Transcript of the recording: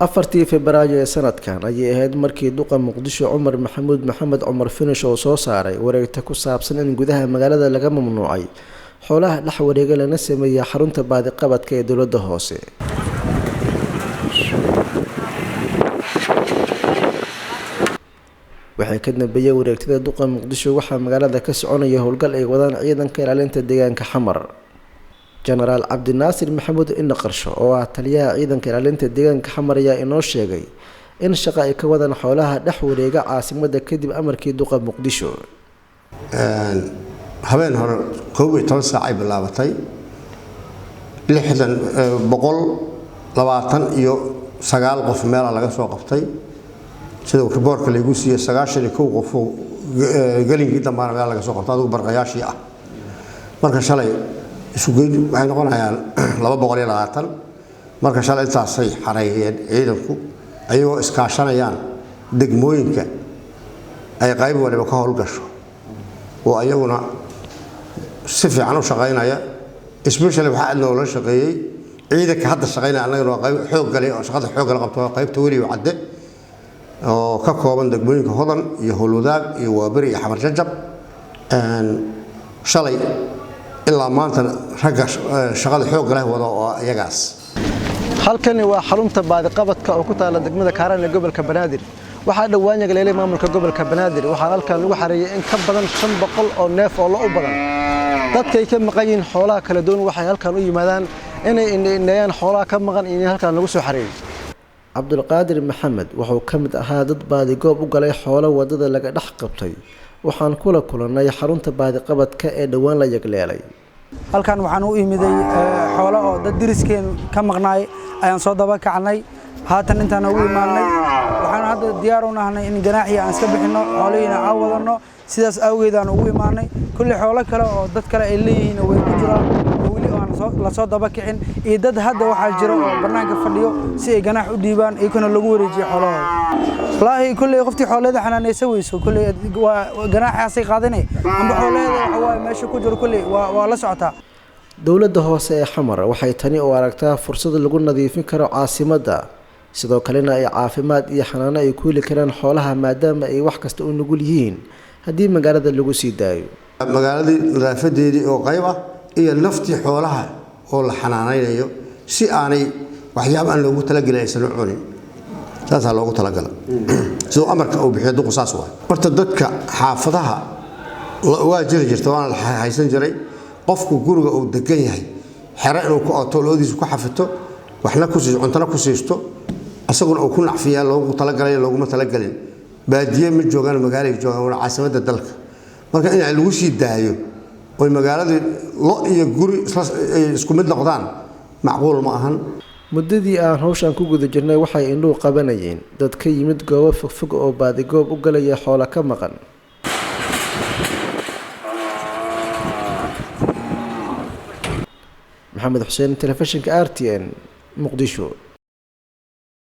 afartii Febraayo ee sanadkan ayay ahayd markii duqa Muqdisho Cumar Maxamuud Maxamed Cumar Finish oo soo saaray wareegta ku saabsan in gudaha magaalada laga mamnuucay xoolaha dhex wareega lana sameeyay xarunta baadiqabadka ee dowladda hoose. waxay ka dambeeyay wareegtada duqa Muqdisho waxaa magaalada ka soconaya howlgal ay wadaan ciidanka ilaalinta deegaanka Xamar. Generaal Cabdi Naasir Maxamuud Qarsho oo ah taliyaha ciidanka ilaalinta deegaanka Xamar ayaa inoo sheegay in shaqo ay ka wadaan xoolaha dhex wareega caasimadda kadib amarkii duqa Muqdisho. habeen hore 12 saac ay bilaabatay 129 qof meel laga soo qabtay sida riboorka lagu siiyay 91 qof galinkii dambana meel laga soo qabtay adigu barqayaashii ah marka shalay isu geyn waxay noqonayaan 220 marka shalay intaasay xareeyeen ciidanku ayagoo iskaashanayaan degmooyinka ay qayb waliba ka howlgasho oo ayaguna si fiican u shaqeynaya especially waxa aad loola shaqeeyay ciidanka hadda shaqeynaya anaguna qayb xoog galay oo shaqada xoog la qabto qaybta wali wacde oo ka kooban degmooyinka hodan iyo howlwadaag iyo waabari iyo xamar jajab shalay ilaa maanta ragga shaqada xoog leh wada oo ayagaas. halkani waa xarunta baadiqabadka oo ku taala degmada Kaaraan ee gobolka Banaadir. waxaa dhawaan yagaleelay maamulka gobolka Banaadir waxaa halkan lagu xareeyay in ka badan 500 oo neef oo la u badan. dadka ay ka maqayeen xoolaha kala duwan waxay halkan u yimaadaan inay indheeyaan xoolaha ka maqan in halkan lagu soo xareeyay. Cabdulqaadir Maxamed wuxuu ka mid ahaa dad baadigoob u galay xoolo wadada laga dhex qabtay. waxaan kula kulanay xarunta baadiqabadka ee dhawaan la yagleelay. halkan waxaan u imiday xoolo oo dad diriskeen ka maqnaay ayaan soo daba kacnay haatan intaan ugu imaanay waxaan hadda diyaar u nahay in ganaaxii aan iska bixino xoolihiina aan wadano sidaas awgeed aan ugu imaanay kulli xoolo kale oo dad kale ay leeyihiin way ku jiraan wali aan la soo daba kicin iyo dad hadda waxa jira oo barnaamijka fadhiyo si ay ganaax u dhiibaan ay kuna lagu wareejiyo xoolaha والله كل قفتي حولها حنا نسوي سو كل جناح عصي قادني عم بحولها هو ماشي كجر كل ولا سعتها dowladda hoose ee Xamar waxay tani u aragtaa fursad lagu nadiifin karo caasimadda sidoo kalena ay caafimaad iyo xanaano ay ku heli karaan xoolaha maadaama ay wax kasta u nugul yihiin haddii magaalada lagu sii daayo magaaladii nadaafadeedii oo qayb ah iyo naftii xoolaha oo la xanaanaynayo si aanay waxyaabo aan loogu talagalay aysan u cunin taas loogu talagalay soo amarka uu bixiyo duq saas waa horta dadka xaafadaha waa jirta waan haysan jiray qofku guriga uu degan yahay xira inuu ku auto loodiisu ku xafito waxna ku siiso cuntana ku siisto asaguna uu ku nacfiyaa loogu talagalay looguma talagalin baadiye ma joogaan magaalada joogaan caasimadda dalka marka in lagu sii daayo oo magaalada lo iyo guri isku mid noqdaan macquul ma ahan muddadii aan hawshan ku guda jirnay waxay indhuhu qabanayeen dad ka yimid goobo fogfog oo baadigoob u galaya xoolo ka maqan. محمد حسين تلفزيون RTN مقدشو.